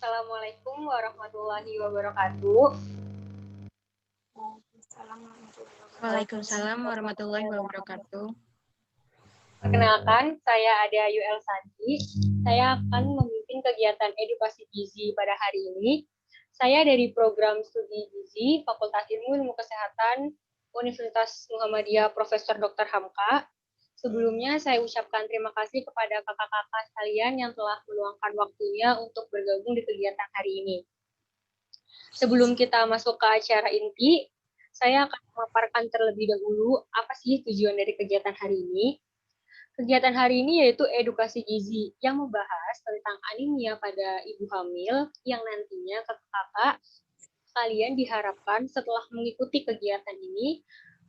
Assalamualaikum warahmatullahi wabarakatuh. Waalaikumsalam warahmatullahi wabarakatuh. Perkenalkan, saya Ada Yuel Santi. Saya akan memimpin kegiatan edukasi gizi pada hari ini. Saya dari program studi gizi Fakultas Ilmu Kesehatan Universitas Muhammadiyah Profesor Dr. Hamka. Sebelumnya saya ucapkan terima kasih kepada kakak-kakak sekalian yang telah meluangkan waktunya untuk bergabung di kegiatan hari ini. Sebelum kita masuk ke acara inti, saya akan memaparkan terlebih dahulu apa sih tujuan dari kegiatan hari ini. Kegiatan hari ini yaitu edukasi gizi yang membahas tentang anemia pada ibu hamil yang nantinya kakak-kakak kalian diharapkan setelah mengikuti kegiatan ini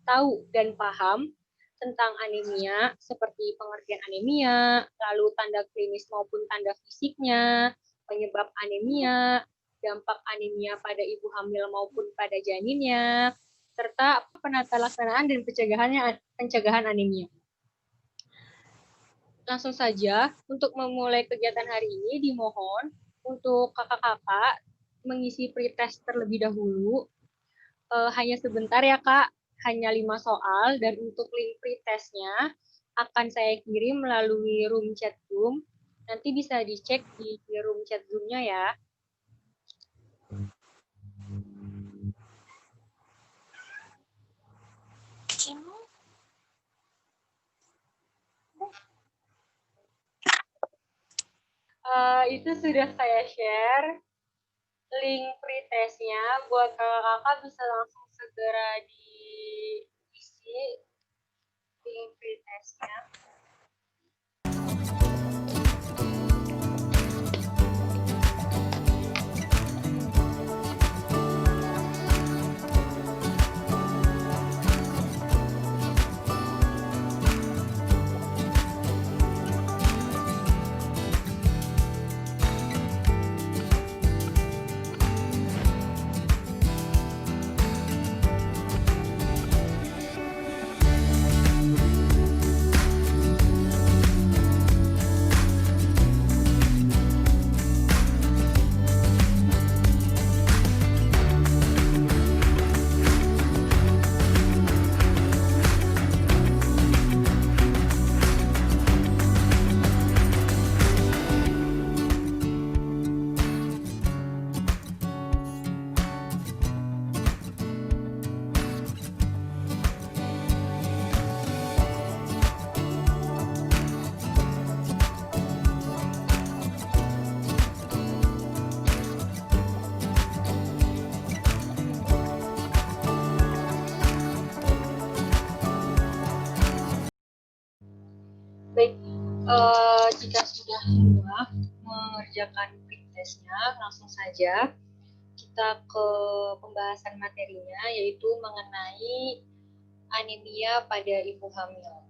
tahu dan paham tentang anemia seperti pengertian anemia, lalu tanda klinis maupun tanda fisiknya, penyebab anemia, dampak anemia pada ibu hamil maupun pada janinnya, serta penata laksanaan dan pencegahan anemia. Langsung saja, untuk memulai kegiatan hari ini dimohon untuk kakak-kakak mengisi pretest terlebih dahulu. Hanya sebentar ya Kak, hanya 5 soal, dan untuk link pretestnya akan saya kirim melalui room chat Zoom. Nanti bisa dicek di room chat Zoom-nya ya. Itu sudah saya share link pretestnya, buat kakak-kakak bisa langsung segera diisi link pretestnya. Baik, jika sudah semua mengerjakan pretestnya, langsung saja kita ke pembahasan materinya, yaitu mengenai anemia pada ibu hamil.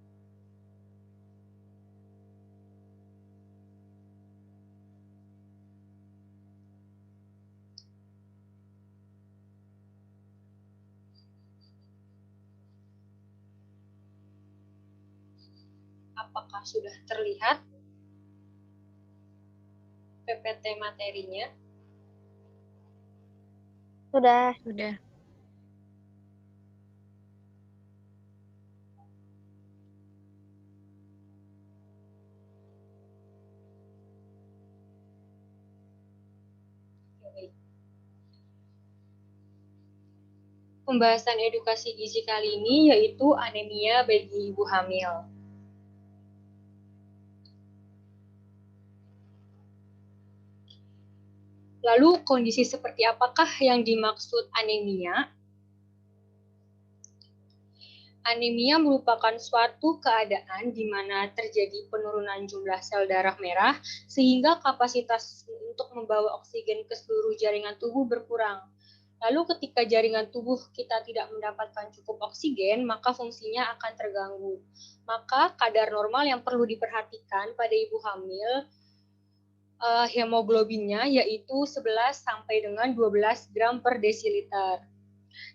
Apakah sudah terlihat PPT materinya? Sudah. Pembahasan edukasi gizi kali ini yaitu anemia bagi ibu hamil. Lalu kondisi seperti apakah yang dimaksud anemia? Anemia merupakan suatu keadaan di mana terjadi penurunan jumlah sel darah merah sehingga kapasitas untuk membawa oksigen ke seluruh jaringan tubuh berkurang. Lalu ketika jaringan tubuh kita tidak mendapatkan cukup oksigen, maka fungsinya akan terganggu. Maka kadar normal yang perlu diperhatikan pada ibu hamil hemoglobinnya yaitu 11 sampai dengan 12 gram per desiliter.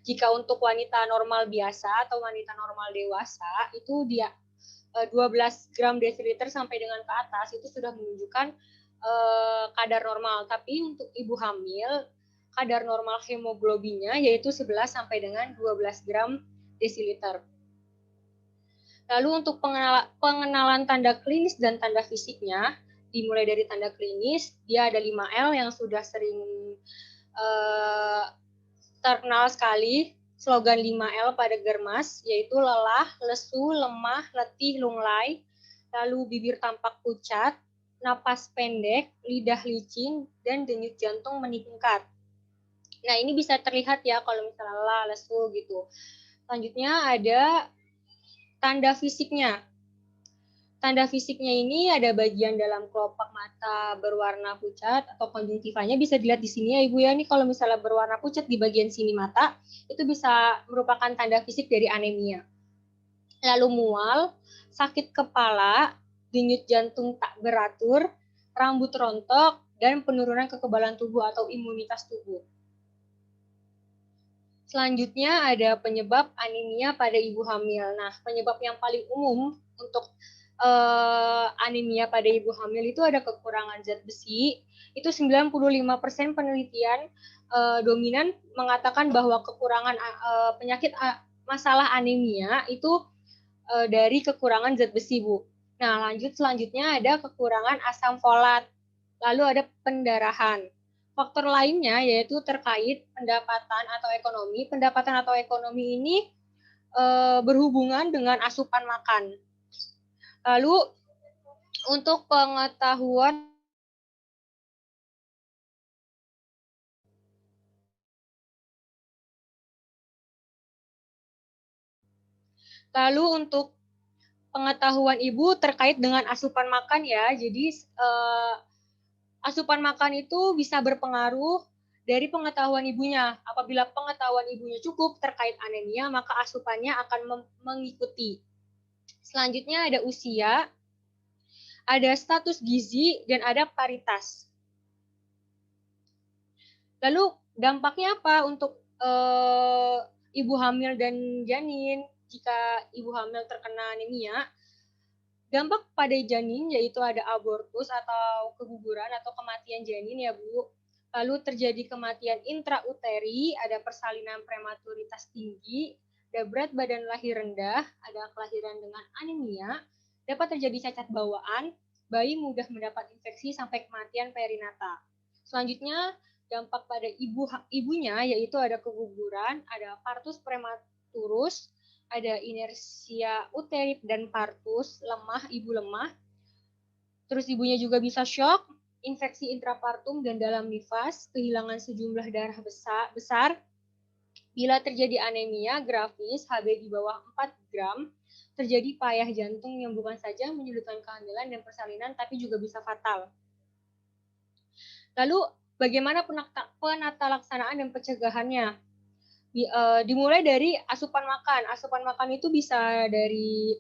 Jika untuk wanita normal biasa atau wanita normal dewasa itu dia 12 gram desiliter sampai dengan ke atas itu sudah menunjukkan kadar normal. Tapi untuk ibu hamil, kadar normal hemoglobinnya yaitu 11 sampai dengan 12 gram desiliter. Lalu untuk pengenalan tanda klinis dan tanda fisiknya, dimulai dari tanda klinis, dia ada 5L yang sudah sering terkenal sekali, slogan 5L pada Germas, yaitu lelah, lesu, lemah, letih, lunglai, lalu bibir tampak pucat, napas pendek, lidah licin, dan denyut jantung meningkat. Nah, ini bisa terlihat ya kalau misalnya lelah, lesu gitu. Selanjutnya ada tanda fisiknya. Tanda fisiknya ini ada bagian dalam kelopak mata berwarna pucat atau konjungtivanya bisa dilihat di sini ya Ibu ya. Ini kalau misalnya berwarna pucat di bagian sini mata, itu bisa merupakan tanda fisik dari anemia. Lalu mual, sakit kepala, denyut jantung tak beratur, rambut rontok, dan penurunan kekebalan tubuh atau imunitas tubuh. Selanjutnya ada penyebab anemia pada ibu hamil. Nah, penyebab yang paling umum untuk anemia pada ibu hamil itu ada kekurangan zat besi. Itu 95% penelitian dominan mengatakan bahwa kekurangan penyakit masalah anemia itu dari kekurangan zat besi, Bu. Nah, selanjutnya ada kekurangan asam folat. Lalu ada pendarahan. Faktor lainnya yaitu terkait pendapatan atau ekonomi. Pendapatan atau ekonomi ini berhubungan dengan asupan makan. Lalu untuk pengetahuan ibu terkait dengan asupan makan ya. Jadi asupan makan itu bisa berpengaruh dari pengetahuan ibunya. Apabila pengetahuan ibunya cukup terkait anemia, maka asupannya akan mengikuti. Selanjutnya ada usia, ada status gizi, dan ada paritas. Lalu dampaknya apa untuk ibu hamil dan janin jika ibu hamil terkena anemia? Dampak pada janin yaitu ada abortus atau keguguran atau kematian janin ya Bu. Lalu terjadi kematian intrauteri, ada persalinan prematuritas tinggi, ada berat badan lahir rendah, ada kelahiran dengan anemia, dapat terjadi cacat bawaan, bayi mudah mendapat infeksi sampai kematian perinata. Selanjutnya dampak pada ibunya yaitu ada keguguran, ada partus prematurus, ada inersia uterit dan partus, lemah, ibu lemah. Terus ibunya juga bisa shock, infeksi intrapartum dan dalam nifas, kehilangan sejumlah darah besar. Bila terjadi anemia grafis, HB di bawah 4 gram, terjadi payah jantung yang bukan saja menyulitkan kehamilan dan persalinan, tapi juga bisa fatal. Lalu, bagaimana penata laksanaan dan pencegahannya? Dimulai dari asupan makan. Asupan makan itu bisa dari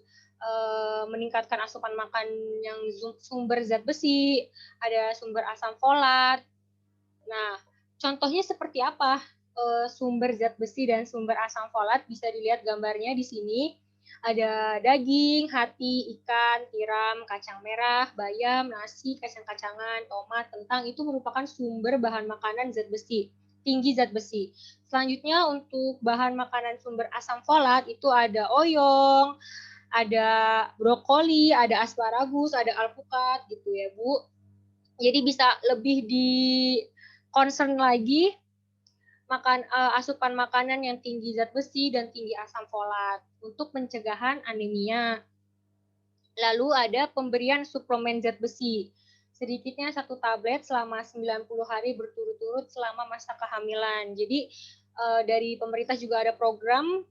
meningkatkan asupan makan yang sumber zat besi, ada sumber asam folat. Nah, contohnya seperti apa sumber zat besi dan sumber asam folat? Bisa dilihat gambarnya di sini. Ada daging, hati, ikan, tiram, kacang merah, bayam, nasi, kacang-kacangan, tomat, kentang itu merupakan sumber bahan makanan zat besi, tinggi zat besi. Selanjutnya untuk bahan makanan sumber asam folat itu ada oyong, ada brokoli, ada asparagus, ada alpukat gitu ya Bu. Jadi bisa lebih di concern lagi asupan makanan yang tinggi zat besi dan tinggi asam folat untuk pencegahan anemia. Lalu ada pemberian suplemen zat besi. Sedikitnya 1 tablet selama 90 hari berturut-turut selama masa kehamilan. Jadi dari pemerintah juga ada program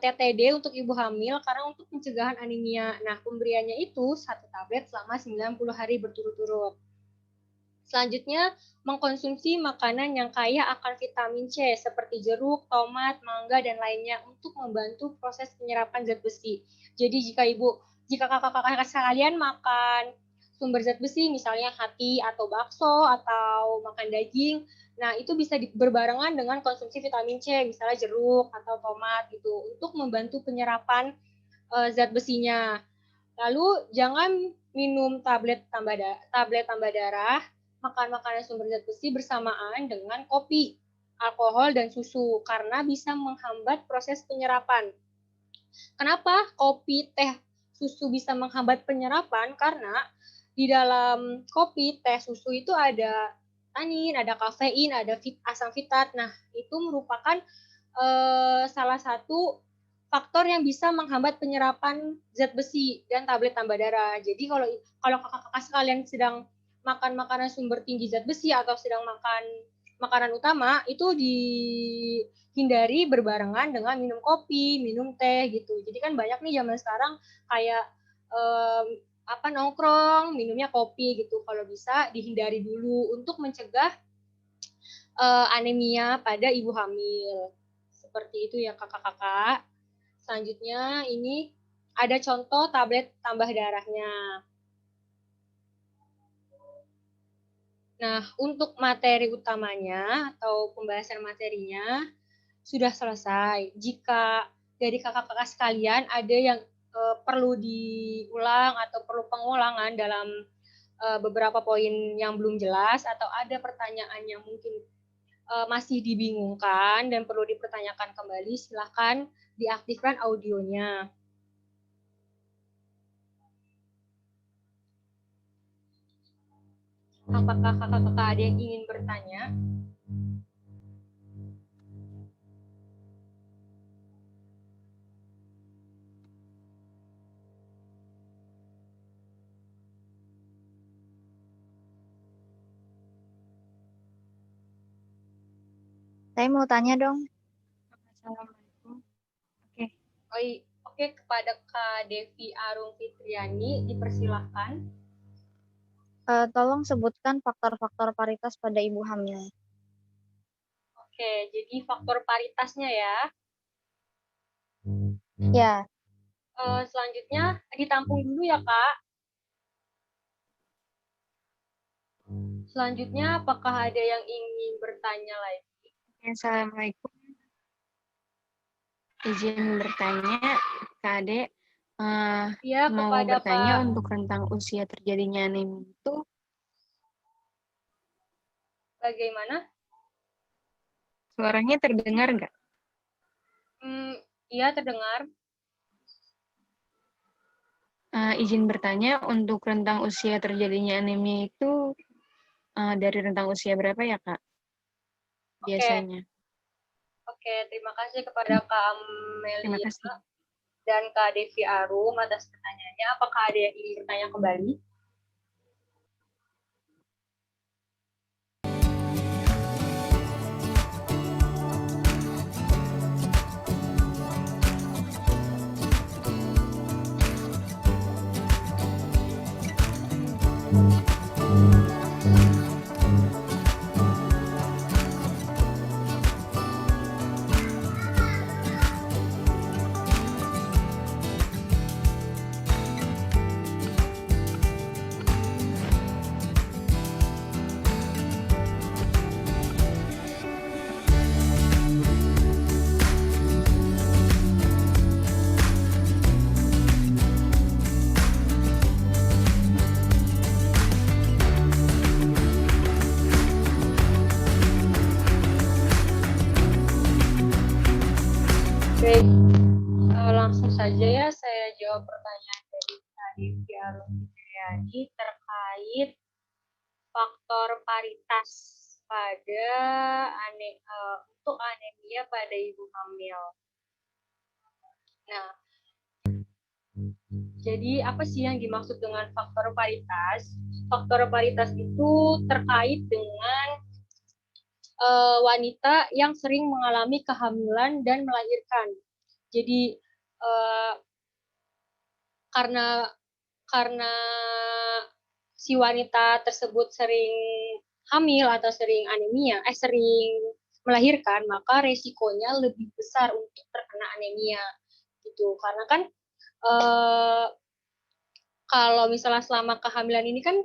TTD untuk ibu hamil karena untuk pencegahan anemia. Nah, pemberiannya itu 1 tablet selama 90 hari berturut-turut. Selanjutnya, mengkonsumsi makanan yang kaya akan vitamin C seperti jeruk, tomat, mangga, dan lainnya untuk membantu proses penyerapan zat besi. Jadi jika kakak-kakak sekalian makan sumber zat besi, misalnya hati atau bakso atau makan daging, nah itu bisa berbarengan dengan konsumsi vitamin C, misalnya jeruk atau tomat gitu, untuk membantu penyerapan zat besinya. Lalu jangan minum tablet tambah darah, makan makanan sumber zat besi bersamaan dengan kopi, alkohol dan susu karena bisa menghambat proses penyerapan. Kenapa kopi, teh, susu bisa menghambat penyerapan? Karena di dalam kopi, teh, susu itu ada tanin, ada kafein, ada asam fitat. Nah, itu merupakan salah satu faktor yang bisa menghambat penyerapan zat besi dan tablet tambah darah. Jadi kalau kakak-kakak sekalian sedang makan makanan sumber tinggi zat besi atau sedang makan makanan utama, itu dihindari berbarengan dengan minum kopi, minum teh gitu. Jadi kan banyak nih zaman sekarang kayak nongkrong minumnya kopi gitu. Kalau bisa dihindari dulu untuk mencegah anemia pada ibu hamil. Seperti itu ya kakak-kakak. Selanjutnya ini ada contoh tablet tambah darahnya. Nah, untuk materi utamanya atau pembahasan materinya sudah selesai. Jika dari kakak-kakak sekalian ada yang perlu diulang atau perlu pengulangan dalam beberapa poin yang belum jelas atau ada pertanyaan yang mungkin masih dibingungkan dan perlu dipertanyakan kembali, silahkan diaktifkan audionya. Apakah kakak-kakak ada yang ingin bertanya? Saya mau tanya dong. Assalamualaikum. Oke, kepada Kak Devi Arung Fitriani, dipersilahkan. Tolong sebutkan faktor-faktor paritas pada ibu hamil. Oke, jadi faktor paritasnya ya. Ya, Selanjutnya ditampung dulu ya Kak. Selanjutnya apakah ada yang ingin bertanya lagi? Assalamualaikum. Izin bertanya, Kak Ade, Ya, mau kepada bertanya Pak. untuk rentang usia terjadinya anemia itu Bagaimana? suaranya terdengar nggak? Iya, terdengar. Izin bertanya untuk rentang usia terjadinya anemia itu dari rentang usia berapa ya, Kak? Biasanya. Oke, terima kasih kepada Kak Terima Amelia kasih. dan Kak Devi Arum atas pertanyaannya. Apakah ada yang ingin bertanya kembali? Baik, langsung saja ya saya jawab pertanyaan dari Kak Devi Arum Fitriani terkait faktor paritas pada untuk anemia pada ibu hamil. Nah, jadi apa sih yang dimaksud dengan faktor paritas? Faktor paritas itu terkait dengan wanita yang sering mengalami kehamilan dan melahirkan. Jadi karena si wanita tersebut sering hamil atau sering anemia, sering melahirkan, maka resikonya lebih besar untuk terkena anemia gitu. Karena kan kalau misalnya selama kehamilan ini kan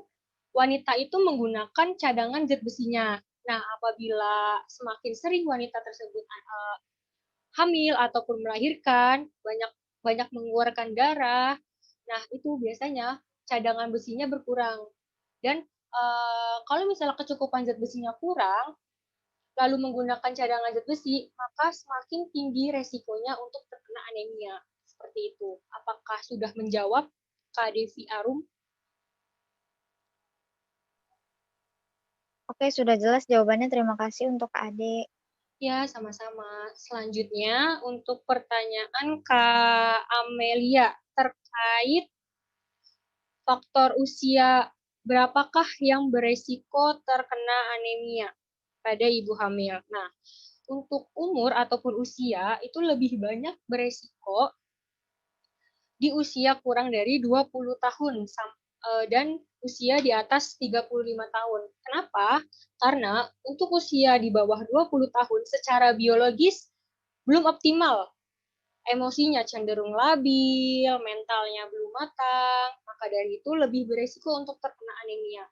wanita itu menggunakan cadangan zat besinya. Nah, apabila semakin sering wanita tersebut hamil ataupun melahirkan, banyak mengeluarkan darah. Nah, itu biasanya cadangan besinya berkurang. Dan kalau misalnya kecukupan zat besinya kurang, lalu menggunakan cadangan zat besi, maka semakin tinggi resikonya untuk terkena anemia. Seperti itu. Apakah sudah menjawab Kak Devi Arum? Oke, sudah jelas jawabannya. Terima kasih untuk Kak Ade. Ya, sama-sama. Selanjutnya untuk pertanyaan Kak Amelia terkait faktor usia, berapakah yang beresiko terkena anemia pada ibu hamil. Nah, untuk umur ataupun usia itu lebih banyak beresiko di usia kurang dari 20 tahun dan usia di atas 35 tahun. Kenapa? Karena untuk usia di bawah 20 tahun secara biologis belum optimal. Emosinya cenderung labil, mentalnya belum matang, maka dari itu lebih beresiko untuk terkena anemia.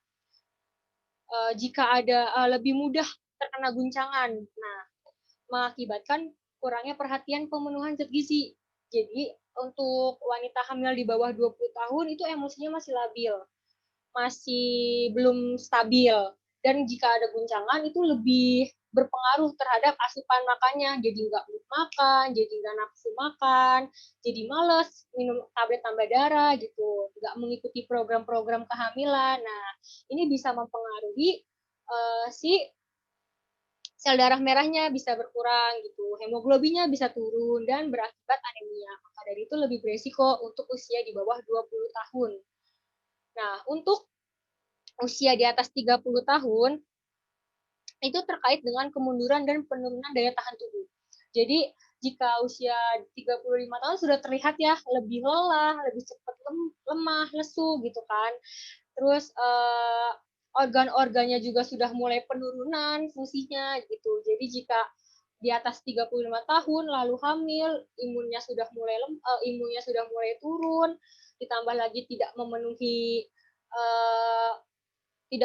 Jika ada lebih mudah terkena guncangan, nah mengakibatkan kurangnya perhatian pemenuhan zat gizi. Jadi untuk wanita hamil di bawah 20 tahun itu emosinya masih labil, masih belum stabil. Dan jika ada guncangan itu lebih berpengaruh terhadap asupan makannya. Jadi nggak mood makan, jadi nggak nafsu makan, jadi males minum tablet tambah darah gitu, nggak mengikuti program-program kehamilan. Nah, ini bisa mempengaruhi si sel darah merahnya bisa berkurang gitu, hemoglobinnya bisa turun dan berakibat anemia. Maka dari itu lebih beresiko untuk usia di bawah 20 tahun. Nah, untuk usia di atas 30 tahun itu terkait dengan kemunduran dan penurunan daya tahan tubuh. Jadi, jika usia 35 tahun sudah terlihat ya lebih lelah, lebih cepat lemah, lesu gitu kan. Terus organ-organnya juga sudah mulai penurunan fungsinya gitu. Jadi jika di atas 35 tahun lalu hamil, imunnya sudah mulai turun, ditambah lagi tidak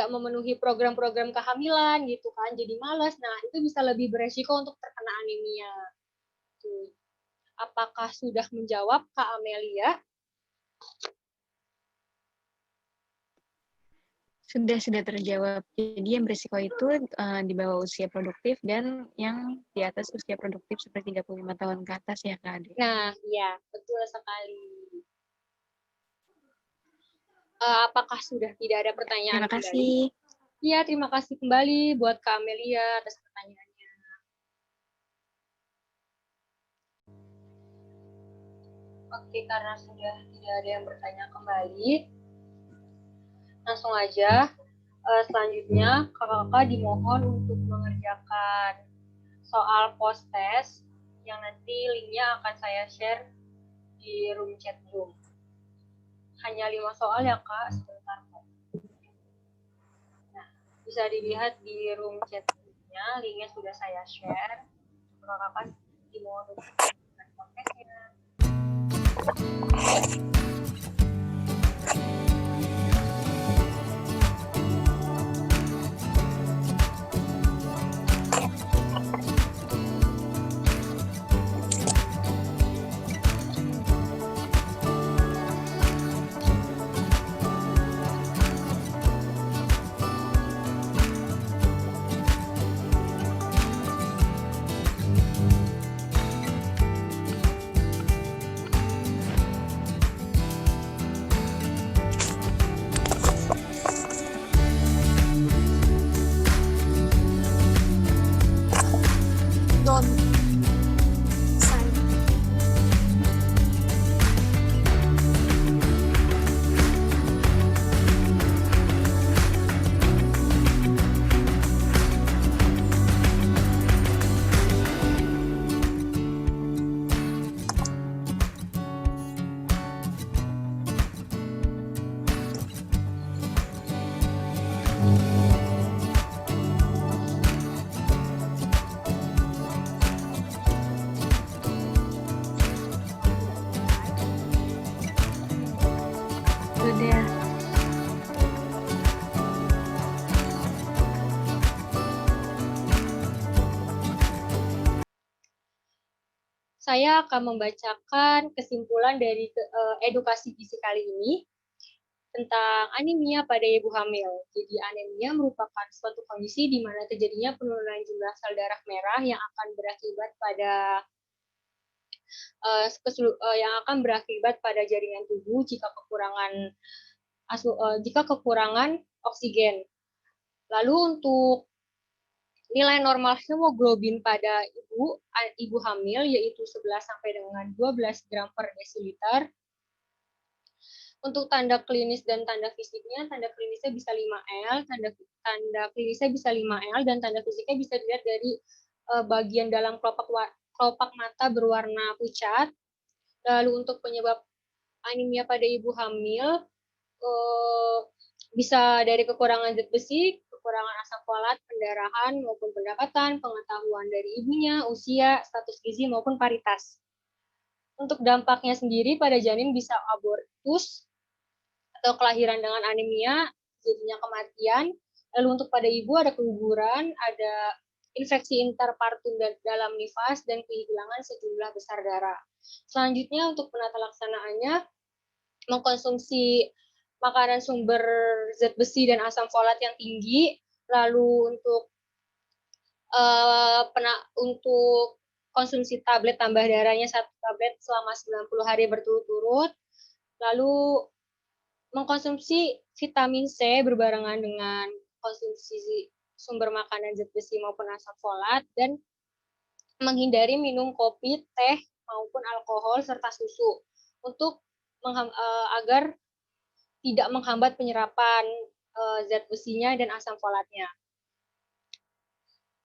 memenuhi program-program kehamilan gitu kan, jadi malas. Nah, itu bisa lebih beresiko untuk terkena anemia. Tuh. Apakah sudah menjawab Kak Amelia? Sudah terjawab. Jadi yang berisiko itu di bawah usia produktif dan yang di atas usia produktif seperti 35 tahun ke atas ya Kak Ade. Nah, iya, betul sekali. Apakah sudah tidak ada pertanyaan? Terima kasih. Iya, terima kasih kembali buat Kak Amelia atas pertanyaannya. Oke, karena sudah tidak ada yang bertanya kembali, langsung aja. Selanjutnya, kakak-kakak dimohon untuk mengerjakan soal post-test yang nanti linknya akan saya share di room chat Zoom. Hanya 5 soal ya Kak, sebentar kok. Nah, bisa dilihat di room chat Zoom-nya, linknya sudah saya share. Kakak-kakak dimohon untuk mengerjakan post-testnya. saya akan membacakan kesimpulan dari edukasi gizi kali ini tentang anemia pada ibu hamil. Jadi anemia merupakan suatu kondisi di mana terjadinya penurunan jumlah sel darah merah yang akan berakibat pada jaringan tubuh jika kekurangan oksigen. Lalu untuk nilai normal hemoglobin pada ibu hamil yaitu 11 sampai dengan 12 gram per desiliter. Untuk tanda klinis dan tanda fisiknya, tanda klinisnya bisa 5L, tanda klinisnya bisa 5L, dan tanda fisiknya bisa dilihat dari bagian dalam kelopak mata berwarna pucat. Lalu untuk penyebab anemia pada ibu hamil, bisa dari kekurangan zat besi, kekurangan asam folat, pendarahan, maupun pendapatan, pengetahuan dari ibunya, usia, status gizi, maupun paritas. Untuk dampaknya sendiri pada janin bisa abortus, atau kelahiran dengan anemia, jadinya kematian. Lalu untuk pada ibu ada keguguran, ada infeksi interpartum dalam nifas, dan kehilangan sejumlah besar darah. Selanjutnya untuk penata laksanaannya, mengkonsumsi makanan sumber zat besi dan asam folat yang tinggi. Lalu untuk konsumsi tablet tambah darahnya 1 tablet selama 90 hari berturut-turut. Lalu mengkonsumsi vitamin C berbarengan dengan konsumsi sumber makanan zat besi maupun asam folat, dan menghindari minum kopi, teh, maupun alkohol serta susu untuk agar tidak menghambat penyerapan zat besinya dan asam folatnya.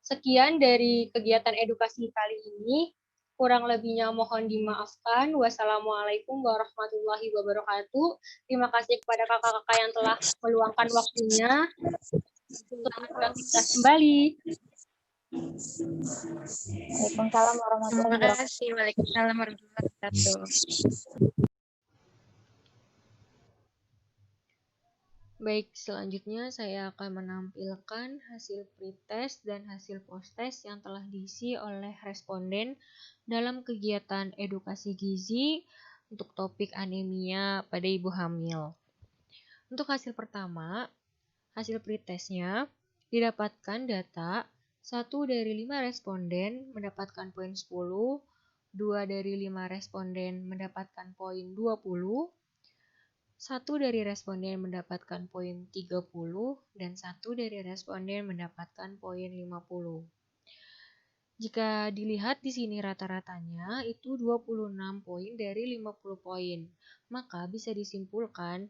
Sekian dari kegiatan edukasi kali ini. Kurang lebihnya mohon dimaafkan. Wassalamualaikum warahmatullahi wabarakatuh. Terima kasih kepada kakak-kakak yang telah meluangkan waktunya untuk beraktivitas kembali. Waalaikumsalam warahmatullahi Terima wabarakatuh. kasih. Waalaikumsalam warahmatullahi wabarakatuh. Baik, selanjutnya saya akan menampilkan hasil pretest dan hasil posttest yang telah diisi oleh responden dalam kegiatan edukasi gizi untuk topik anemia pada ibu hamil. Untuk hasil pertama, hasil pretestnya didapatkan data 1 dari 5 responden mendapatkan poin 10, 2 dari 5 responden mendapatkan poin 20, 1 dari responden mendapatkan poin 30, dan 1 dari responden mendapatkan poin 50. Jika dilihat di sini rata-ratanya itu 26 poin dari 50 poin, maka bisa disimpulkan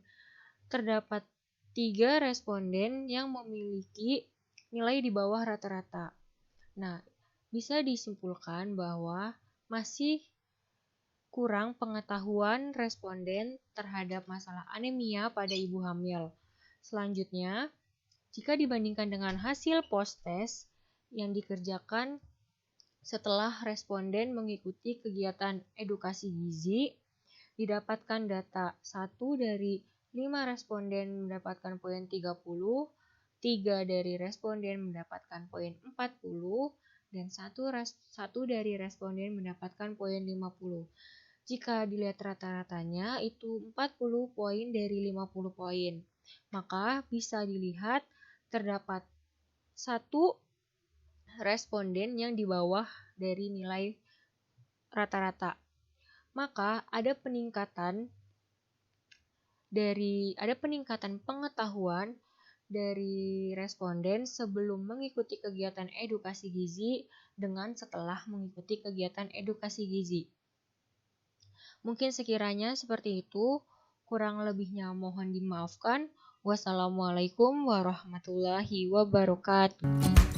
terdapat 3 responden yang memiliki nilai di bawah rata-rata. Nah, bisa disimpulkan bahwa masih kurang pengetahuan responden terhadap masalah anemia pada ibu hamil. Selanjutnya, jika dibandingkan dengan hasil post-test yang dikerjakan setelah responden mengikuti kegiatan edukasi gizi, didapatkan data 1 dari 5 responden mendapatkan poin 30, 3 dari responden mendapatkan poin 40, dan 1 dari responden mendapatkan poin 50. Jika dilihat rata-ratanya itu 40 poin dari 50 poin. Maka bisa dilihat terdapat 1 responden yang di bawah dari nilai rata-rata. Maka ada peningkatan pengetahuan dari responden sebelum mengikuti kegiatan edukasi gizi dengan setelah mengikuti kegiatan edukasi gizi. Mungkin sekiranya seperti itu, kurang lebihnya mohon dimaafkan. Wassalamualaikum warahmatullahi wabarakatuh.